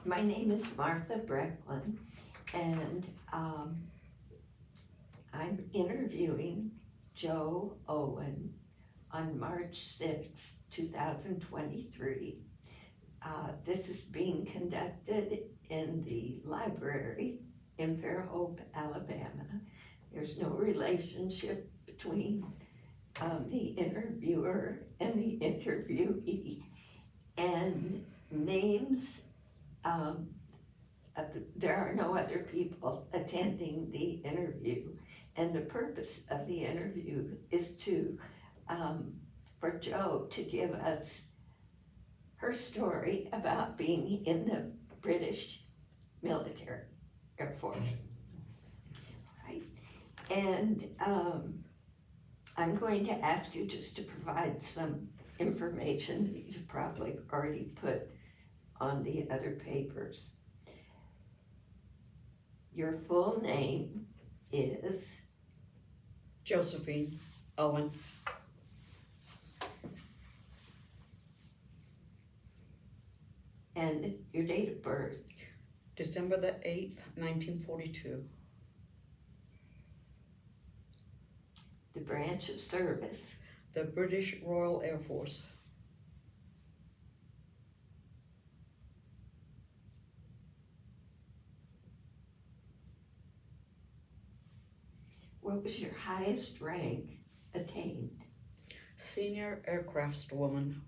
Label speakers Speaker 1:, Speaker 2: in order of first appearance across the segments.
Speaker 1: My name is Martha Brechlin, and I'm interviewing Joe Owen on March 6, 2023. This is being conducted in the library in Fairhope, Alabama. There's no relationship between the interviewer and the interviewee, and names, there are no other people attending the interview, and the purpose of the interview is to for Joe to give us her story about being in the British military, Air Force, right? And I'm going to ask you just to provide some information that you've probably already put on the other papers. Your full name is?
Speaker 2: Josephine, Owen.
Speaker 1: And your date of birth?
Speaker 2: December the 8th, 1942.
Speaker 1: The branch of service?
Speaker 2: The British Royal Air Force.
Speaker 1: What was your highest rank attained?
Speaker 2: Senior aircraftswoman.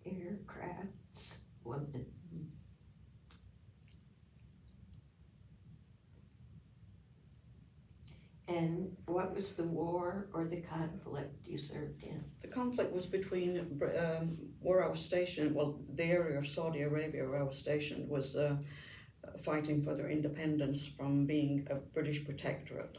Speaker 1: Aircraftswoman. And what was the war or the conflict you served in?
Speaker 2: The conflict was between where I was stationed, well, the area of Saudi Arabia where I was stationed was fighting for their independence from being a British protectorate.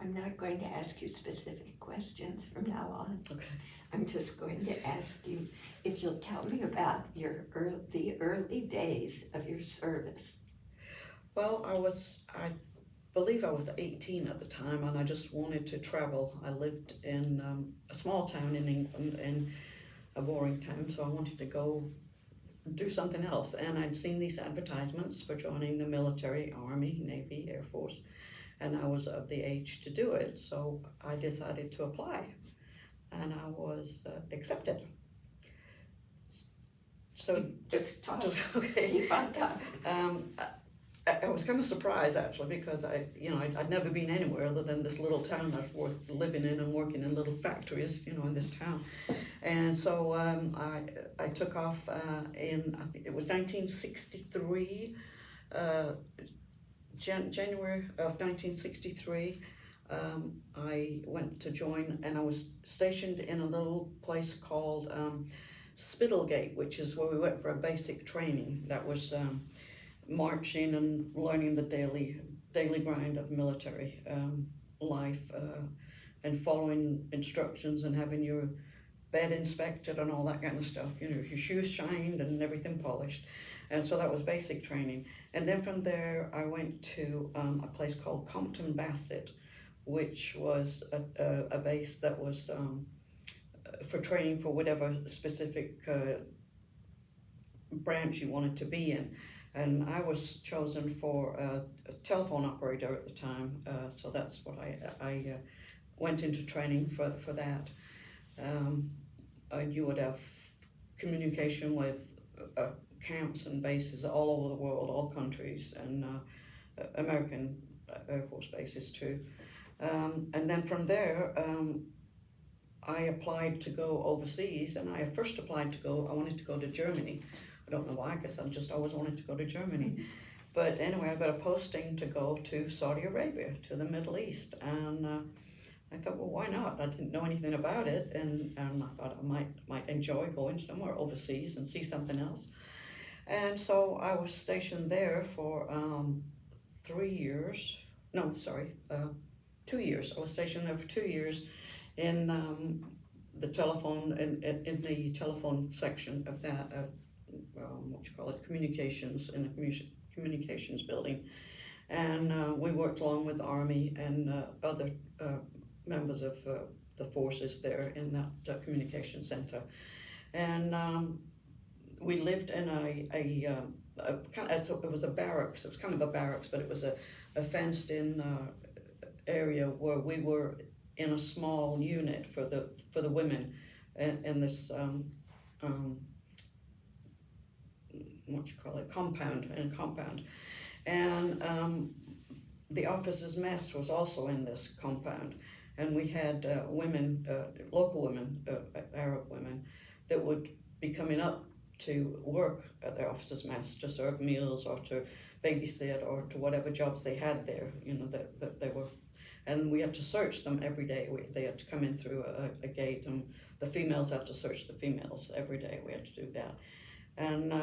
Speaker 1: I'm not going to ask you specific questions from now on.
Speaker 2: Okay.
Speaker 1: I'm just going to ask you if you'll tell me about the early days of your service.
Speaker 2: Well, I believe I was 18 at the time, and I just wanted to travel. I lived in a small town in England, in a boring town, so I wanted to go do something else. And I'd seen these advertisements for joining the military, Army, Navy, Air Force, and I was of the age to do it, so I decided to apply, and I was accepted. So
Speaker 1: Just
Speaker 2: okay.
Speaker 1: Keep on talking.
Speaker 2: I was kind of surprised actually, because I'd never been anywhere other than this little town I've worked living in and working in little factories, in this town. And so I took off in, I think it was 1963, January of 1963. I went to join, and I was stationed in a little place called Spittlegate, which is where we went for a basic training. That was marching and learning the daily grind of military life, and following instructions and having your bed inspected and all that kind of stuff, your shoes shined and everything polished. And so that was basic training. And then from there I went to a place called Compton Bassett, which was a base that was for training for whatever specific branch you wanted to be in. And I was chosen for a telephone operator at the time, so that's what I went into training for that. You would have communication with camps and bases all over the world, all countries, and American Air Force bases too. And then from there, I applied to go overseas, and I first applied to go, I wanted to go to Germany. I don't know why, I guess I just always wanted to go to Germany. But anyway, I got a posting to go to Saudi Arabia, to the Middle East, and I thought, well, why not? I didn't know anything about it, and I thought I might enjoy going somewhere overseas and see something else. And so I was stationed there for 2 years. I was stationed there for 2 years in the telephone, in the telephone section of that, communications, in the communications building. And we worked along with the Army and other members of the forces there in that communication center. And we lived in it was a barracks. It was kind of a barracks, but it was a fenced-in area where we were in a small unit for the women in this compound. And the officers' mess was also in this compound, and we had women, local women, Arab women, that would be coming up to work at the officers' mess to serve meals or to babysit or to whatever jobs they had there, that they were. And we had to search them every day. They had to come in through a gate, and the females had to search the females every day. We had to do that. And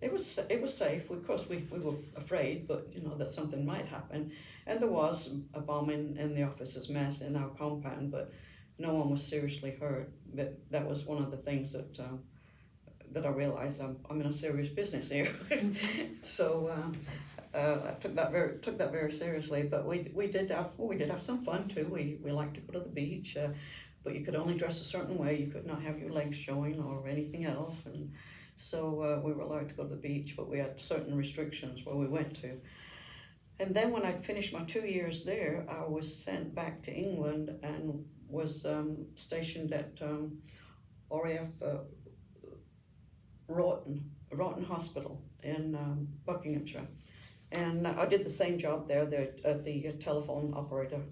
Speaker 2: it was safe. Of course, we were afraid, but that something might happen. And there was a bombing in the officers' mess in our compound, but no one was seriously hurt. But that was one of the things that I realized I'm in a serious business here. So I took that very seriously. But we did have some fun too. We liked to go to the beach, but you could only dress a certain way. You could not have your legs showing or anything else. And so we were allowed to go to the beach, but we had certain restrictions where we went to. And then when I finished my 2 years there, I was sent back to England and was stationed at RAF Rotten Hospital in Buckinghamshire. And I did the same job there at the telephone operator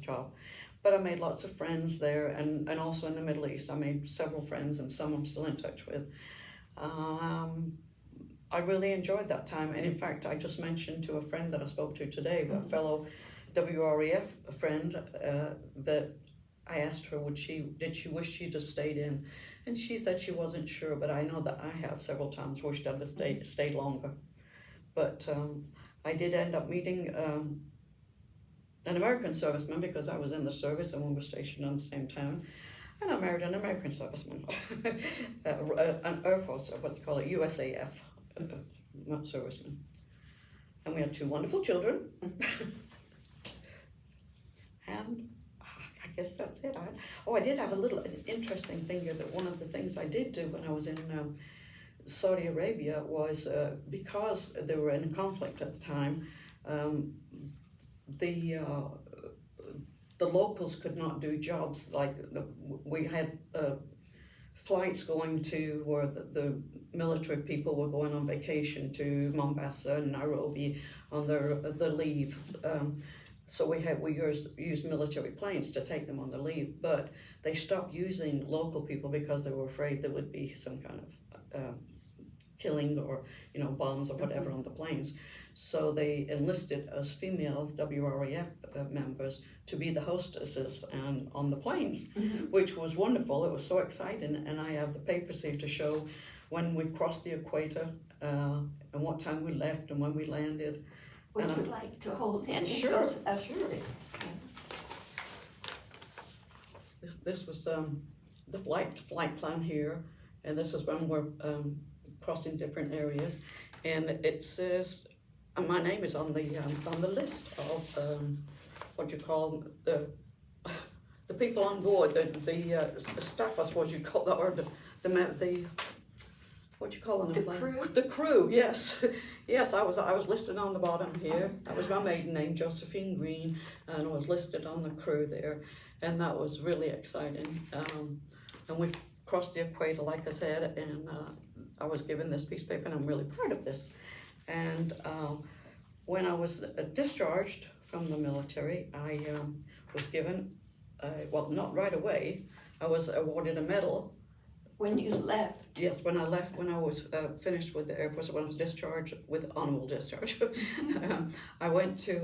Speaker 2: job. But I made lots of friends there, and also in the Middle East. I made several friends, and some I'm still in touch with. I really enjoyed that time, and in fact, I just mentioned to a friend that I spoke to today, a fellow WRAF friend, that I asked her, did she wish she'd have stayed in, and she said she wasn't sure, but I know that I have several times wished I'd have stayed longer. But I did end up meeting an American serviceman, because I was in the service and we were stationed in the same town. And I married an American serviceman, an Air Force, what you call it, USAF, not serviceman. And we had 2 wonderful children. And I guess that's it. I did have an interesting thing here, that one of the things I did do when I was in Saudi Arabia was, because they were in conflict at the time, the locals could not do jobs like we had flights going to where the military people were going on vacation to Mombasa and Nairobi on their leave. So we used military planes to take them on the leave, but they stopped using local people because they were afraid there would be some kind of killing or bombs or whatever on the planes. So they enlisted us female WRAF members to be the hostesses and on the planes, which was wonderful. It was so exciting, and I have the papers here to show when we crossed the equator and what time we left and when we landed.
Speaker 1: Would you like to hold any
Speaker 2: Sure,
Speaker 1: of those?
Speaker 2: sure. This was the flight plan here, and this is when we're crossing different areas, and it says my name is on the list of what you call the people on board, the staff, I suppose you'd call that, or the what you call them?
Speaker 1: The crew?
Speaker 2: The crew, yes. Yes, I was listed on the bottom here. That was my maiden name, Josephine Green, and I was listed on the crew there, and that was really exciting. And we crossed the equator, like I said, and I was given this piece of paper, and I'm really proud of this. And when I was discharged from the military, I was given, well, not right away, I was awarded a medal.
Speaker 1: When you left?
Speaker 2: Yes, when I left, when I was finished with the Air Force, when I was discharged with honorable discharge, I went to,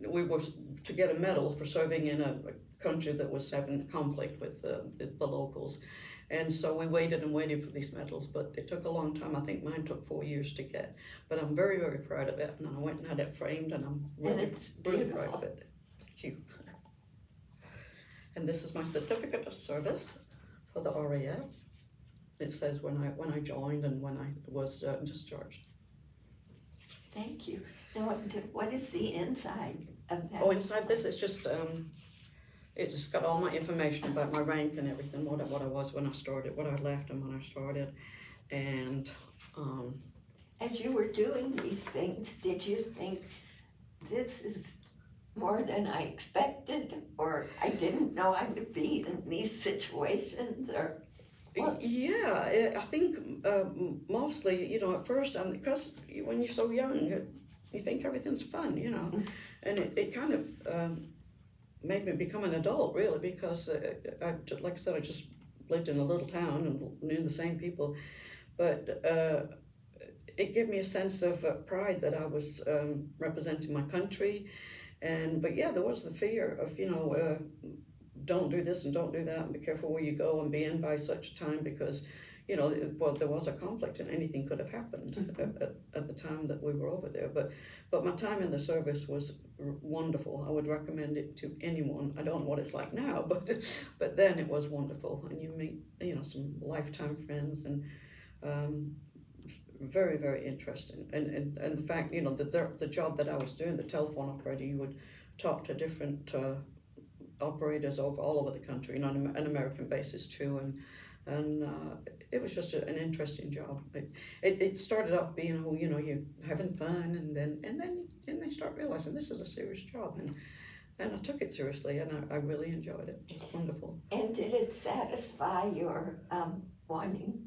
Speaker 2: we were to get a medal for serving in a country that was having conflict with the locals. And so we waited and waited for these medals, but it took a long time. I think mine took 4 years to get. But I'm very, very proud of it, and I went and had it framed, and I'm really, really proud of it. Thank you. And this is my certificate of service for the RAF. It says when I joined and when I was discharged.
Speaker 1: Thank you. And what is the inside of that?
Speaker 2: Oh, inside this it's just it's got all my information about my rank and everything, what I was when I started, what I left and when I started, and
Speaker 1: As you were doing these things, did you think this is more than I expected, or I didn't know I would be in these situations, or what?
Speaker 2: Yeah, I think mostly, at first, because when you're so young, you think everything's fun, and it kind of made me become an adult, really, because like I said, I just lived in a little town and knew the same people, but it gave me a sense of pride that I was representing my country, but yeah, there was the fear of, don't do this and don't do that, and be careful where you go and be in by such a time, because there was a conflict and anything could have happened at the time that we were over there. But my time in the service was wonderful. I would recommend it to anyone. I don't know what it's like now, but then it was wonderful, and you meet some lifetime friends, and very, very interesting. And the fact the job that I was doing, the telephone operator, you would talk to different operators all over the country, on an American basis too, and it was just an interesting job. It started off being, you're having fun, and then they start realizing this is a serious job, and I took it seriously, and I really enjoyed it. It was wonderful.
Speaker 1: And did it satisfy your wanting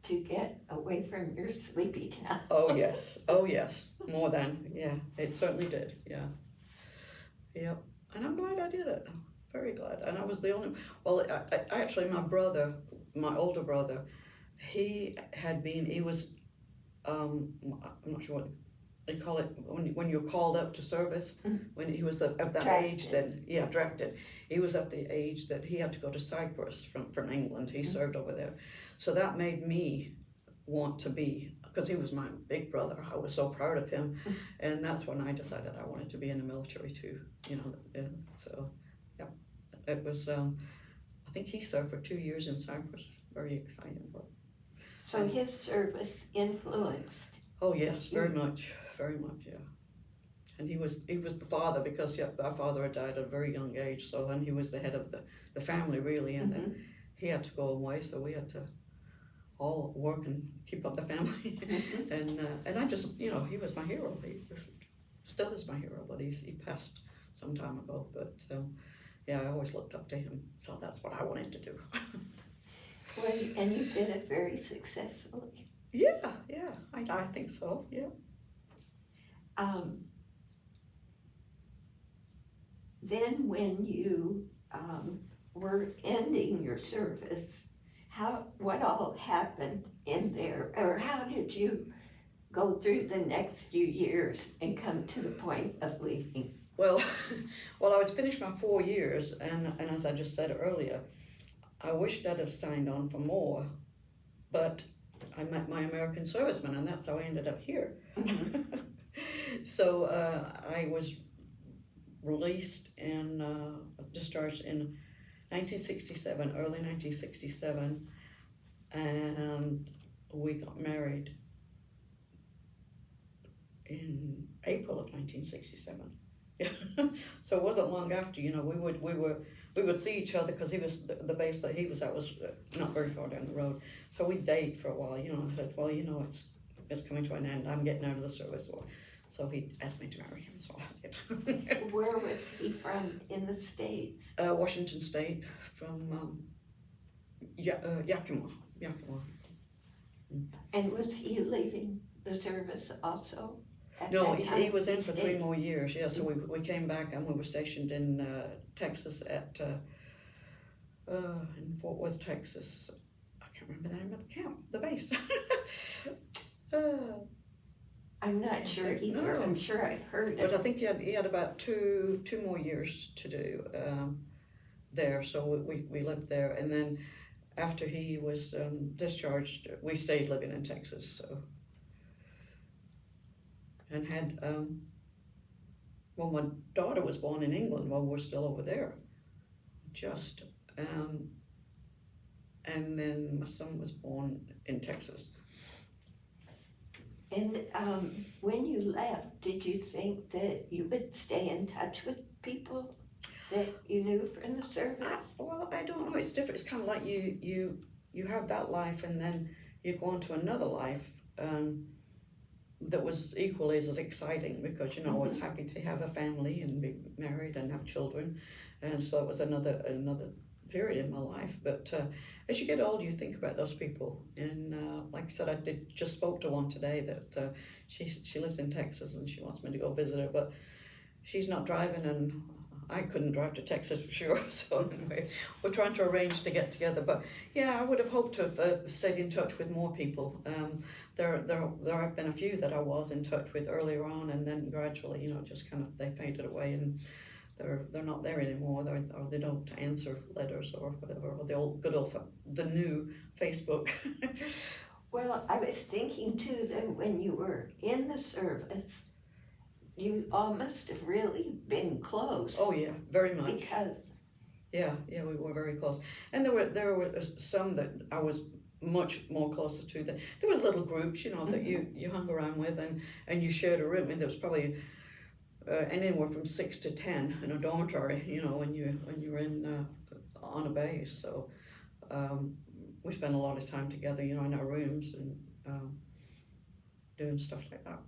Speaker 1: to get away from your sleepy town?
Speaker 2: Oh yes, more than, yeah, it certainly did, yeah. Yep, and I'm glad I did it. Very glad. And I was the only, I actually, my older brother, he was, I'm not sure what they call it, when you're called up to service, when he was at that
Speaker 1: Drafted.
Speaker 2: age then, yeah, drafted. He was at the age that he had to go to Cyprus from England. He served over there. So that made me want to be, because he was my big brother, I was so proud of him, and that's when I decided I wanted to be in the military too, so yeah, it was, I think he served for 2 years in Cyprus, very exciting.
Speaker 1: So his service influenced.
Speaker 2: Oh yes, very much, yeah. And he was the father, because our father had died at a very young age, so, and he was the head of the family really, and then he had to go away, so we had to all work and keep up the family. And I just, he was my hero. He still is my hero, but he passed some time ago. But yeah, I always looked up to him, so that's what I wanted to do.
Speaker 1: Well, and you did it very successfully.
Speaker 2: Yeah, I think so, yeah.
Speaker 1: Then when you were ending your service, what all happened in there, or how did you go through the next few years and come to the point of leaving?
Speaker 2: Well, I would finish my 4 years, and as I just said earlier, I wished I'd have signed on for more, but I met my American serviceman, and that's how I ended up here. So I was released and discharged in 1967, early 1967, and we got married in April of 1967. So it wasn't long after, we would see each other, because he was the base that he was at was not very far down the road. So we'd date for a while, and I said, well, it's coming to an end. I'm getting out of the service. So he asked me to marry him, so I did.
Speaker 1: Where was he from in the States?
Speaker 2: Washington State, from Yakima.
Speaker 1: And was he leaving the service also?
Speaker 2: No, he was in for 3 more years, yeah, so we came back, and we were stationed in Texas at, in Fort Worth, Texas. I can't remember the name of the camp, the base.
Speaker 1: I'm not sure either.
Speaker 2: No.
Speaker 1: I'm sure I've heard it.
Speaker 2: But I think he had about two more years to do there, so we lived there, and then after he was discharged, we stayed living in Texas, so. And had, my daughter was born in England while we're still over there. just. And then my son was born in Texas.
Speaker 1: And when you left, did you think that you would stay in touch with people that you knew from the service?
Speaker 2: Well, I don't know. It's different. It's kind of like you have that life, and then you go on to another life that was equally as exciting, because I was happy to have a family and be married and have children, and so it was another period in my life. But as you get older, you think about those people, and like I said, I just spoke to one today that she lives in Texas and she wants me to go visit her, but she's not driving, and I couldn't drive to Texas for sure. So anyway, we're trying to arrange to get together. But yeah, I would have hoped to have stayed in touch with more people. There have been a few that I was in touch with earlier on, and then gradually, just kind of they faded away, and they're not there anymore. Or they don't answer letters or whatever. Or the new Facebook.
Speaker 1: Well, I was thinking too that when you were in the service, you all must have really been close.
Speaker 2: Oh yeah, very much.
Speaker 1: Because
Speaker 2: yeah, we were very close, and there were some that I was much more closer to. That there was little groups, that you hung around with, and you shared a room. And there was probably anywhere from 6 to 10 in a dormitory. When you were in on a base. So we spent a lot of time together. In our rooms and doing stuff like that.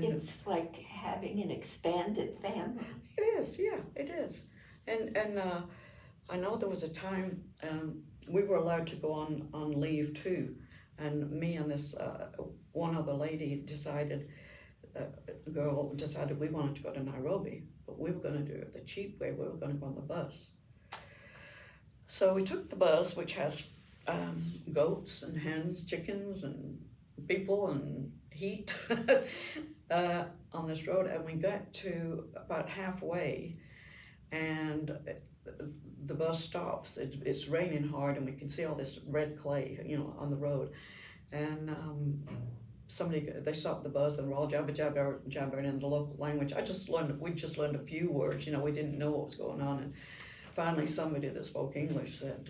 Speaker 1: it's like having an expanded family.
Speaker 2: It is, yeah, it is. And I know there was a time we were allowed to go on leave too, and me and this one other lady decided we wanted to go to Nairobi, but we were going to do it the cheap way. We were going to go on the bus. So we took the bus, which has goats and hens, chickens and people and heat on this road, and we got to about halfway, and the bus stops. It's raining hard, and we can see all this red clay, on the road, and they stopped the bus, and we're all jabbering in the local language. We just learned a few words. We didn't know what was going on, and finally somebody that spoke English said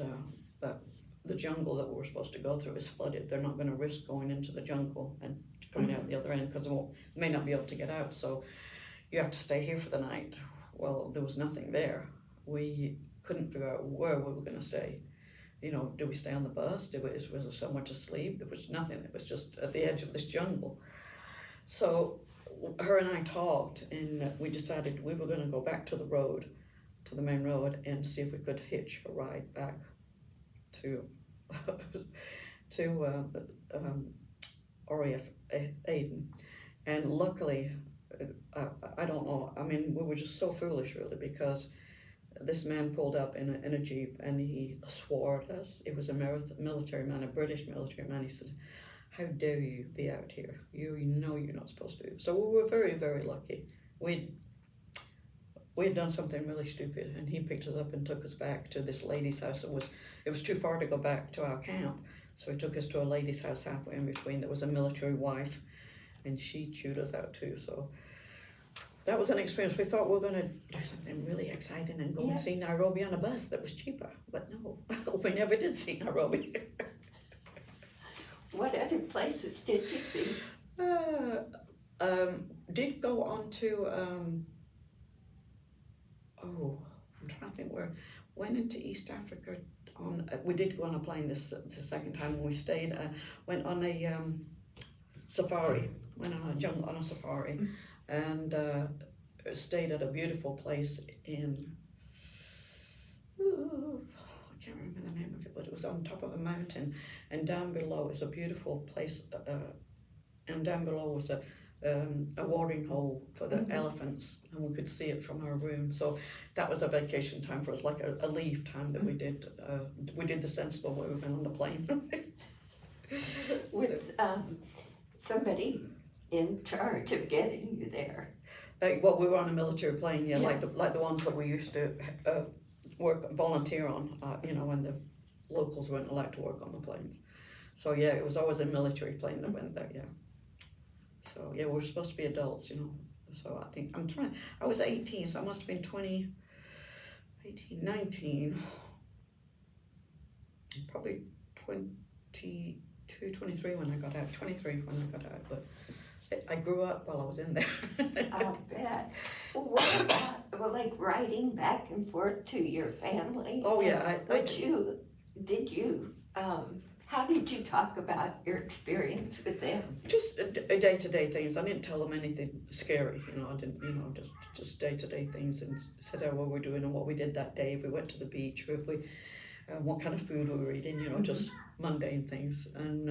Speaker 2: that the jungle that we were supposed to go through is flooded. They're not going to risk going into the jungle and coming out the other end, because they may not be able to get out, so you have to stay here for the night. Well, there was nothing there. We couldn't figure out where we were going to stay. Did we stay on the bus? Was there somewhere to sleep? There was nothing. It was just at the edge of this jungle. So her and I talked, and we decided we were going to go back to the main road, and see if we could hitch a ride back to RAF Aden. And luckily, I don't know, we were just so foolish really, because this man pulled up in a Jeep, and he swore at us. It was a military man, a British military man. He said, "How dare you be out here? You know you're not supposed to." So we were very, very lucky. We had done something really stupid, and he picked us up and took us back to this lady's house. It was too far to go back to our camp, so he took us to a lady's house halfway in between. There was a military wife, and she chewed us out too. So that was an experience. We thought we were going to do something really exciting and go and see Nairobi on a bus that was cheaper, but no, we never did see Nairobi.
Speaker 1: What other places did you see?
Speaker 2: Did go on to I'm trying to think where. Went into East Africa we did go on a plane the second time when we stayed. Went on a safari. Went on a safari, and stayed at a beautiful place in. I can't remember the name of it, but it was on top of a mountain, and down below is a beautiful place. And down below was a watering hole for the elephants, and we could see it from our room. So that was a vacation time for us, like a leave time that we did. We did the sensible way. We went on the plane
Speaker 1: with somebody in charge of getting you there.
Speaker 2: Well, we were on a military plane, like the ones that we used to volunteer on. When the locals weren't allowed to work on the planes. So yeah, it was always a military plane that went there. Yeah. So yeah, we're supposed to be adults, So I think I was 18, so I must have been 20. 19, probably 22, 23 when I got out, 23 when I got out, but I grew up while I was in there.
Speaker 1: I'll bet. Well, what about, well, like writing back and forth to your family?
Speaker 2: Oh yeah,
Speaker 1: How did you talk about your experience with them?
Speaker 2: just day-to-day things. I didn't tell them anything scary, I didn't, just day-to-day things, and said how what we're doing and what we did that day, if we went to the beach, or if we, what kind of food we were eating, just mundane things. And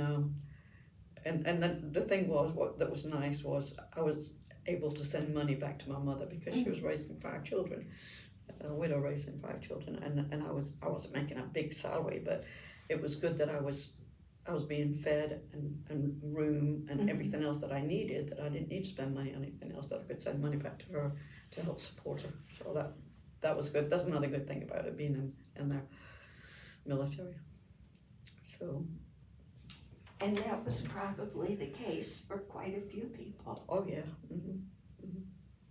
Speaker 2: then the thing was, that was nice was I was able to send money back to my mother because she was raising 5 children, a widow raising 5 children, and I wasn't making a big salary, but it was good that I was being fed and room and everything else that I needed, that I didn't need to spend money on anything else, that I could send money back to her to help support her. So that was good. That's another good thing about it, being in the military. So.
Speaker 1: And that was probably the case for quite a few people.
Speaker 2: Oh yeah.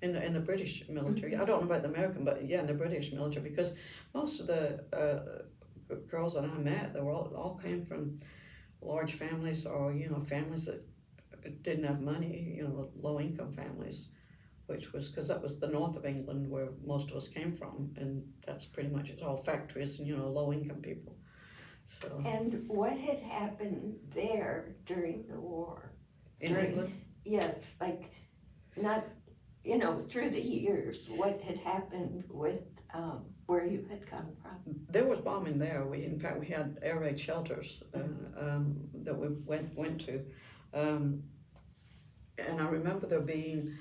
Speaker 2: In the British military. I don't know about the American, but yeah, in the British military, because most of the girls that I met, they were all came from large families, or families that didn't have money, low income families, which was because that was the north of England where most of us came from, and that's pretty much it, all factories and low income people. So.
Speaker 1: And what had happened there during the war?
Speaker 2: In England?
Speaker 1: Yes, like not, through the years, what had happened with where you had come from?
Speaker 2: There was bombing there. In fact, we had air raid shelters that we went to, and I remember there being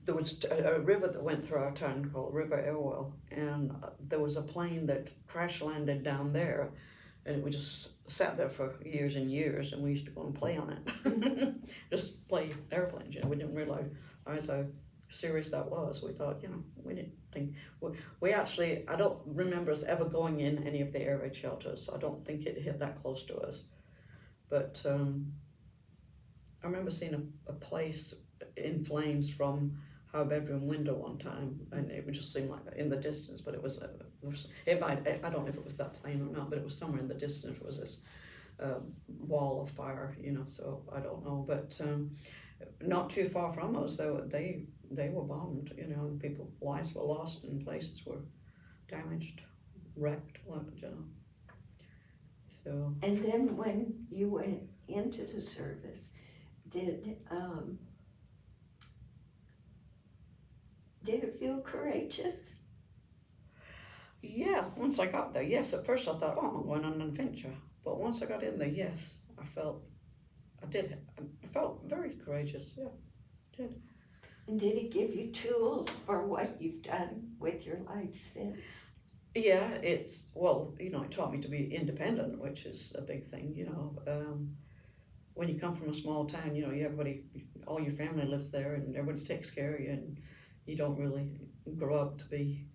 Speaker 2: there was a river that went through our town called River Airwell, and there was a plane that crash landed down there, and we just sat there for years and years, and we used to go and play on it. Just play airplanes, we didn't realize how serious that was. We thought, we didn't think, we actually, I don't remember us ever going in any of the air raid shelters. I don't think it hit that close to us. But I remember seeing a place in flames from our bedroom window one time, and it would just seem like in the distance, but it might, I don't know if it was that plane or not, but it was somewhere in the distance. It was this wall of fire, so I don't know, but not too far from us, they were bombed, and people's lives were lost and places were damaged, wrecked, so.
Speaker 1: And then when you went into the service, did it feel courageous?
Speaker 2: Yeah, once I got there, yes. At first I thought, I'm going on an adventure. But once I got in there, yes, I felt very courageous, yeah, I did.
Speaker 1: And did it give you tools for what you've done with your life since?
Speaker 2: Yeah, it taught me to be independent, which is a big thing, when you come from a small town, all your family lives there and everybody takes care of you, and you don't really grow up to be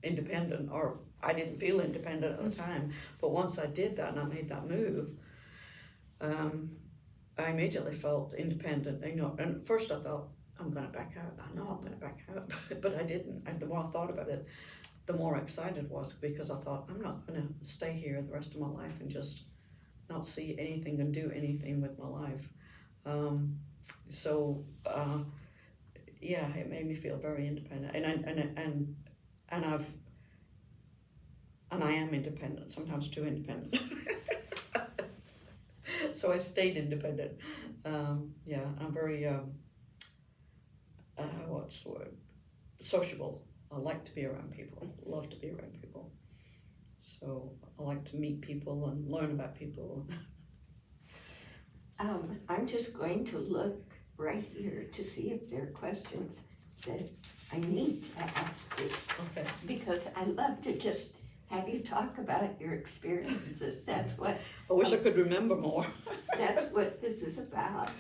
Speaker 2: independent, or I didn't feel independent at the time. But once I did that and I made that move, I immediately felt independent. And at first I thought, I'm going to back out. I know I'm going to back out, but I didn't. The more I thought about it, the more excited I was, because I thought, I'm not going to stay here the rest of my life and just not see anything and do anything with my life. Yeah, it made me feel very independent, and I am independent, sometimes too independent. So I stayed independent. Yeah, I'm very what's the word? Sociable. I like to be around people. Love to be around people. So I like to meet people and learn about people.
Speaker 1: I'm just going to look right here to see if there are questions that I need to ask you.
Speaker 2: Okay.
Speaker 1: Because I love to just have you talk about your experiences. That's what
Speaker 2: I wish I could remember more.
Speaker 1: that's what this is about.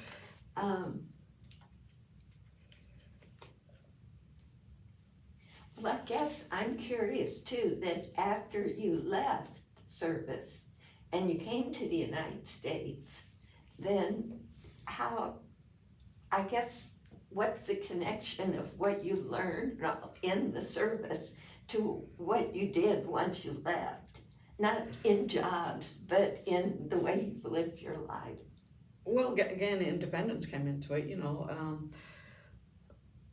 Speaker 1: Well, I guess I'm curious too, that after you left service and you came to the United States, then what's the connection of what you learned in the service to what you did once you left? Not in jobs, but in the way you've lived your life.
Speaker 2: Well, again, independence came into it,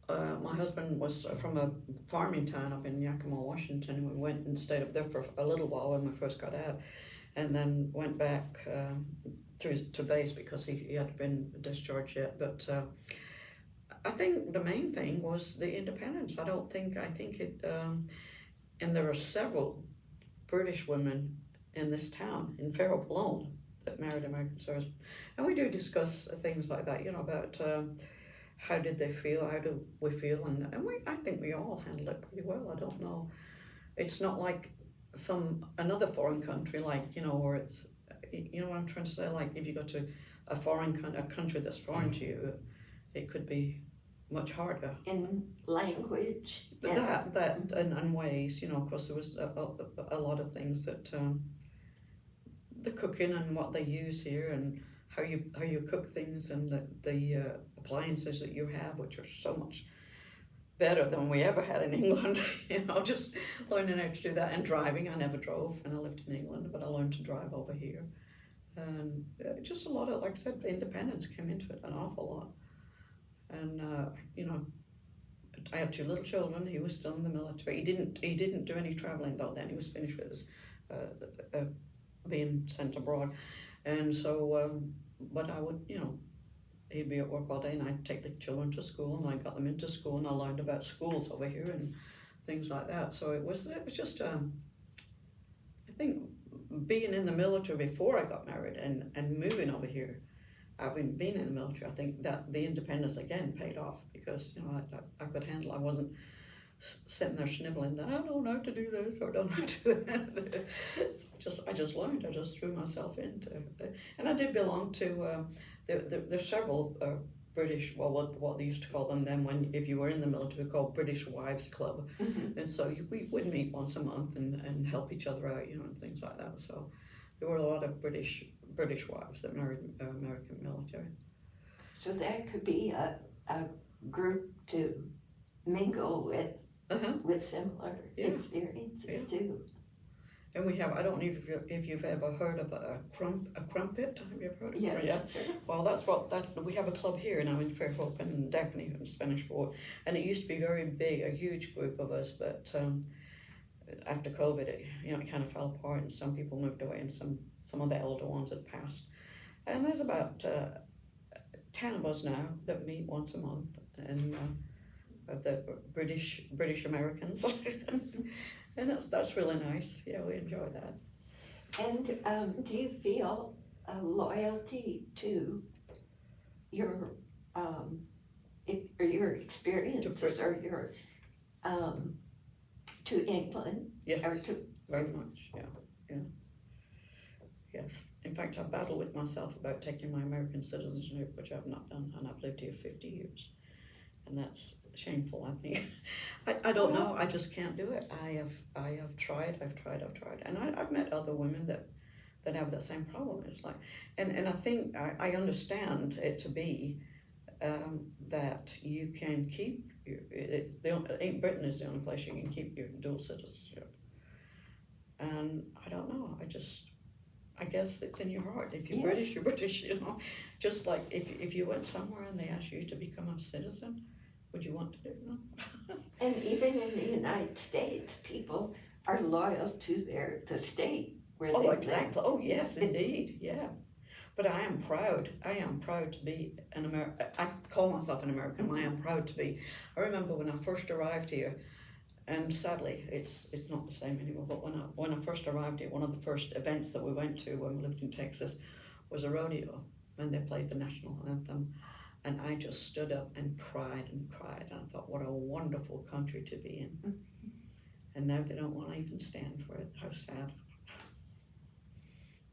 Speaker 2: my husband was from a farming town up in Yakima, Washington. We went and stayed up there for a little while when we first got out, and then went back to base because he hadn't been discharged yet. But I think the main thing was the independence. I think it, and there are several British women in this town, in Fairhope alone, that married American servicemen. And we do discuss things like that, about how did they feel, how do we feel, and I think we all handled it pretty well. I don't know. It's not like another foreign country, like, where it's, what I'm trying to say, like if you go to a country that's foreign to you, it could be much harder.
Speaker 1: In language.
Speaker 2: But that and ways, of course there was a lot of things that the cooking and what they use here and how you cook things and the appliances that you have, which are so much better than we ever had in England. Just learning how to do that, and driving. I never drove when I lived in England, but I learned to drive over here. And just a lot of, like I said, independence came into it, an awful lot. And I had 2 little children. He was still in the military. He didn't do any traveling though. Then he was finished with his being sent abroad, and so but I would, he'd be at work all day, and I'd take the children to school, and I got them into school, and I learned about schools over here and things like that. So it was just I think being in the military before I got married and moving over here, having been in the military, I think that the independence again paid off, because I could handle. I wasn't sitting there sniveling that I don't know how to do this or don't know how to do that. I just learned. I just threw myself into it. And I did belong to there's several British, well, what they used to call them then, when if you were in the military, called British Wives Club. Mm-hmm. And so we would meet once a month and help each other out, and things like that. So there were a lot of British wives that married American military.
Speaker 1: So that could be a group to mingle with, with similar experiences too.
Speaker 2: And we have, I don't know if you've ever heard of a crumpet. Have you ever heard of it?
Speaker 1: Yes.
Speaker 2: Yeah. Well, we have a club here now in Fairhope, and definitely in Spanish Fort. And it used to be very big, a huge group of us, but after COVID, it kind of fell apart, and some people moved away, and some of the elder ones had passed. And there's about 10 of us now that meet once a month, and the British Americans. And that's really nice. Yeah, we enjoy that.
Speaker 1: And do you feel a loyalty to your experiences or your to England?
Speaker 2: Yes, very much. Yeah. Yes. In fact, I battled with myself about taking my American citizenship, which I've not done, and I've lived here 50 years. And that's shameful, I think. I don't know. I just can't do it. I have tried. And I've met other women that have that same problem. It's like, and I think I understand it to be that you can keep Britain is the only place you can keep your dual citizenship. And I don't know. I guess it's in your heart. If you're British, you're British, Just like if you went somewhere and they asked you to become a citizen, would you want to do it?
Speaker 1: And even in the United States, people are loyal to the state where they live. Oh,
Speaker 2: exactly. Oh, yes, indeed. Yeah. But I am proud. To be an American. I call myself an American. Mm-hmm. I am proud to be. I remember when I first arrived here, and sadly, it's not the same anymore. But when I first arrived here, one of the first events that we went to when we lived in Texas was a rodeo, and they played the national anthem, and I just stood up and cried, and I thought, what a wonderful country to be in. Mm-hmm. And now they don't want to even stand for it. How sad.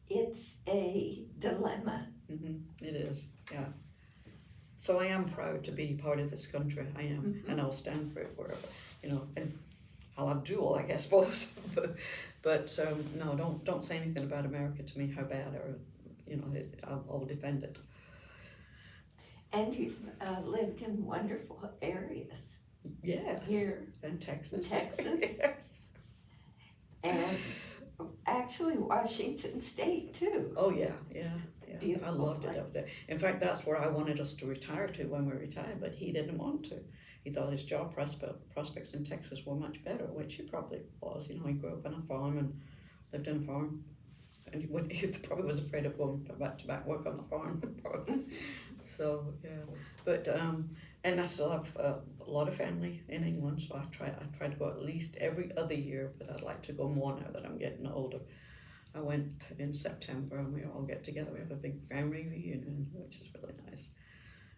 Speaker 1: It's a dilemma.
Speaker 2: Mm-hmm. It is, yeah. So I am proud to be part of this country. I am, mm-hmm. And I'll stand for it wherever, and I'll have dual, I guess, both. but no, don't say anything about America to me, how bad, or, I'll defend it.
Speaker 1: And you've lived in wonderful areas
Speaker 2: Yes.
Speaker 1: here
Speaker 2: In Texas.
Speaker 1: in Texas.
Speaker 2: Yes.
Speaker 1: And actually Washington State too.
Speaker 2: Oh yeah, yeah. I
Speaker 1: Beautiful
Speaker 2: loved it
Speaker 1: place.
Speaker 2: up there. In fact, that's where I wanted us to retire to when we retired, but he didn't want to. He thought his job prospects in Texas were much better, which he probably was. You know, he grew up on a farm and lived in a farm, and he probably was afraid of going back to back work on the farm. Probably. So yeah, but and I still have a lot of family in England, so I try to go at least every other year, but I'd like to go more now that I'm getting older. I went in September and we all get together. We have a big family reunion, which is really nice.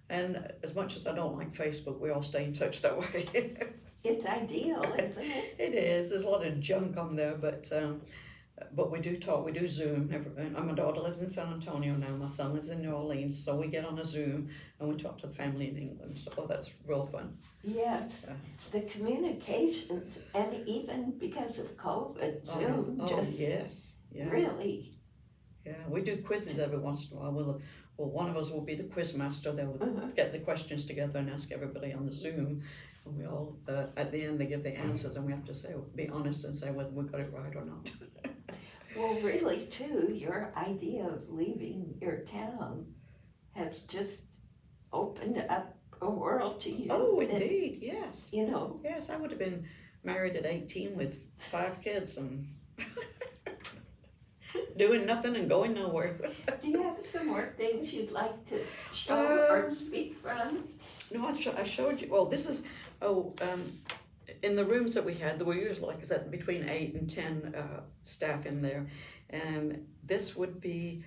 Speaker 2: And as much as I don't like Facebook, we all stay in touch that way.
Speaker 1: It's ideal, isn't it?
Speaker 2: It is. There's a lot of junk on there, but we do talk. We do Zoom. My daughter lives in San Antonio now. My son lives in New Orleans, so we get on a Zoom and we talk to the family in England. So that's real fun.
Speaker 1: Yes, the communications, and even because of COVID, Zoom just
Speaker 2: yes. Yeah.
Speaker 1: really.
Speaker 2: Yeah, we do quizzes every once in a while. Well, one of us will be the quiz master. They'll get the questions together and ask everybody on the Zoom. And we all, at the end, they give the answers and we have to be honest and say whether we got it right or not.
Speaker 1: Well, really, too, your idea of leaving your town has just opened up a world to you.
Speaker 2: Oh, indeed, yes.
Speaker 1: You know.
Speaker 2: Yes, I would have been married at 18 with 5 kids and doing nothing and going nowhere.
Speaker 1: Do you have some more things you'd like to show or speak from?
Speaker 2: No, I showed you. Well, this is, in the rooms that we had, there were usually, like I said, between 8 and 10 staff in there. And this would be,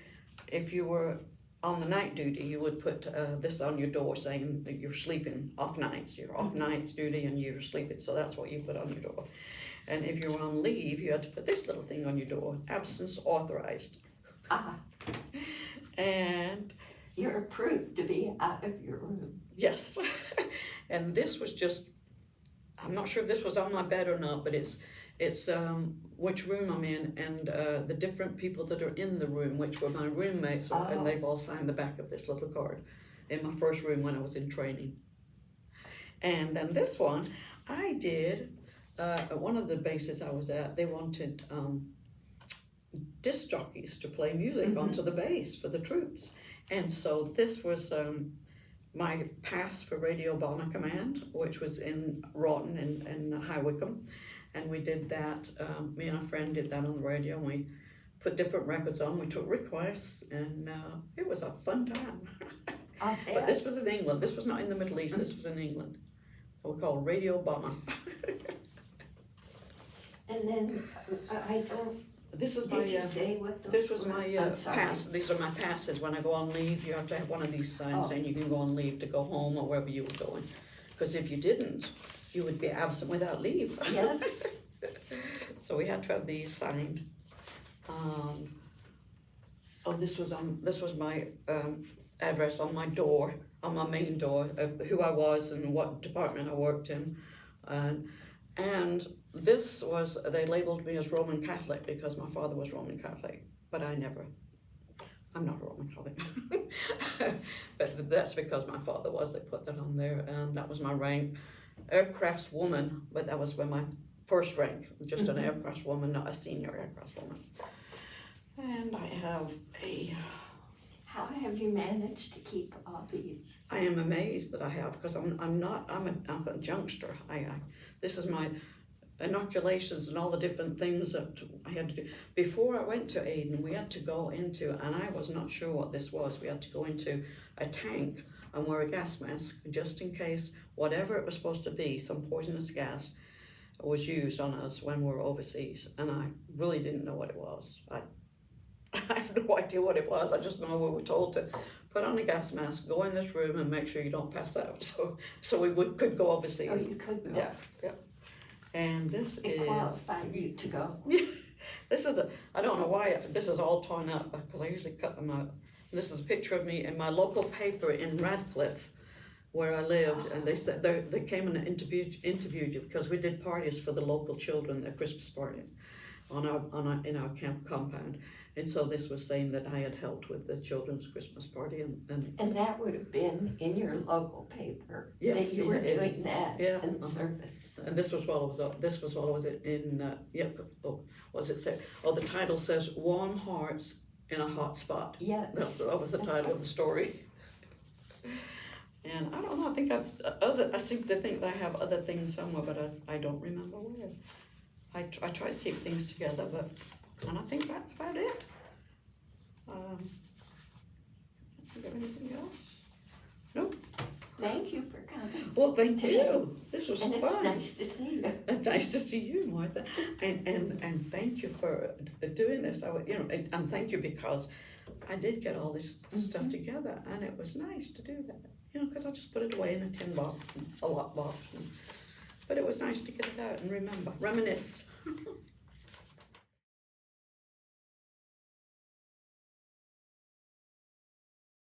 Speaker 2: if you were on the night duty, you would put this on your door saying that you're sleeping off nights. You're off nights duty and you're sleeping. So that's what you put on your door. And if you were on leave, you had to put this little thing on your door, absence authorized.
Speaker 1: Ah,
Speaker 2: And
Speaker 1: you're approved to be out of your room.
Speaker 2: yes. And this was just, I'm not sure if this was on my bed or not, but it's which room I'm in and the different people that are in the room, which were my roommates, and they've all signed the back of this little card in my first room when I was in training. And then this one, I did, at one of the bases I was at, they wanted disc jockeys to play music onto the base for the troops. And so this was my pass for Radio Bomber Command, which was in Rawton in High Wycombe. And we did that, me and a friend did that on the radio, and we put different records on, we took requests, and it was a fun time. But this was in England, this was not in the Middle East, this was in England. So we called Radio Bomber.
Speaker 1: And then, I don't,
Speaker 2: This is
Speaker 1: did
Speaker 2: my,
Speaker 1: you say what those
Speaker 2: this was
Speaker 1: were?
Speaker 2: my
Speaker 1: I'm sorry.
Speaker 2: pass, these are my passes. When I go on leave, you have to have one of these signs saying you can go on leave to go home or wherever you were going. Because if you didn't, you would be absent without leave.
Speaker 1: Yes.
Speaker 2: So we had to have these signed. This was my address on my door, on my main door, of who I was and what department I worked in. And this was, they labeled me as Roman Catholic because my father was Roman Catholic, but I'm not a Roman Catholic. But that's because my father was, they put that on there, and that was my rank. Aircraftswoman, but that was when my first rank, just an aircraftswoman, not a senior aircraftswoman. And I have
Speaker 1: How have you managed to keep all these?
Speaker 2: I am amazed that I have, because I'm a youngster. This is my inoculations and all the different things that I had to do. Before I went to Aden, we had to go into, and I was not sure what this was, we had to go into a tank and wear a gas mask just in case whatever it was supposed to be, some poisonous gas, was used on us when we were overseas. And I really didn't know what it was. I have no idea what it was. I just know we were told to put on a gas mask, go in this room and make sure you don't pass out. So we could go overseas.
Speaker 1: Oh, you could go.
Speaker 2: Yeah. And this
Speaker 1: It qualified you to go.
Speaker 2: This is I don't know why this is all torn up, because I usually cut them out. This is a picture of me in my local paper in Radcliffe, where I lived, and they said they came and interviewed you because we did parties for the local children, their Christmas parties, in our camp compound, And so this was saying that I had helped with the children's Christmas party
Speaker 1: And that would have been in your local paper,
Speaker 2: Yes,
Speaker 1: that you were
Speaker 2: yeah,
Speaker 1: doing that
Speaker 2: yeah,
Speaker 1: in the
Speaker 2: uh-huh.
Speaker 1: service.
Speaker 2: And this was while I was in, was it say, the title says Warm Hearts in a Hot Spot.
Speaker 1: Yeah.
Speaker 2: That was the title of the story. And I don't know, I think I seem to think that I have other things somewhere, but I don't remember where. I try to keep things together, and I think that's about it. Think of anything else? Nope.
Speaker 1: Thank you for coming.
Speaker 2: Well, thank you. This was
Speaker 1: And
Speaker 2: fun.
Speaker 1: it's nice to see you.
Speaker 2: Nice to see you, Martha, and thank you for doing this. And thank you because I did get all this stuff together, and it was nice to do that. Because I just put it away in a tin box, and a lock box, but it was nice to get it out and reminisce.